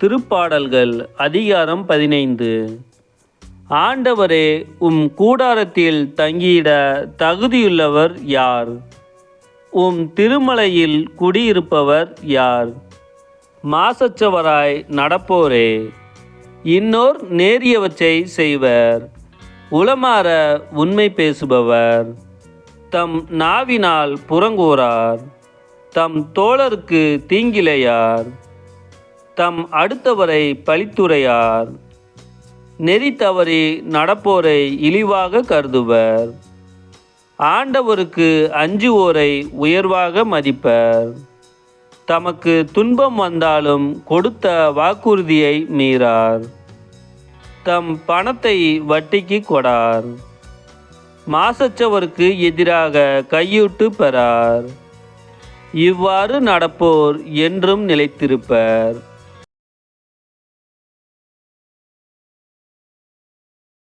திருப்பாடல்கள் அதிகாரம் 15. ஆண்டவரே, உம் கூடாரத்தில் தங்கியிட தகுதியுள்ளவர் யார்? உம் திருமலையில் குடியிருப்பவர் யார்? மாசற்றவராய் நடப்போரே, இன்னோர் நேரியவற்றை செய்வர், உளமாற உண்மை பேசுபவர், தம் நாவினால் புறங்கூறார், தம் தோழருக்கு தீங்கிழையார், தம் அடுத்தவரை பழித்துரையார், நெறி தவறி நடப்போரை இழிவாக கருதுவர், ஆண்டவருக்கு அஞ்சுவோரை உயர்வாக மதிப்பர், தமக்கு துன்பம் வந்தாலும் கொடுத்த வாக்குறுதியை மீறார், தம் பணத்தை வட்டிக்கு கொடார், மாசற்றவருக்கு எதிராக கையூட்டு பெறார். இவ்வாறு நடப்போர் என்றும் நிலைத்திருப்பர்.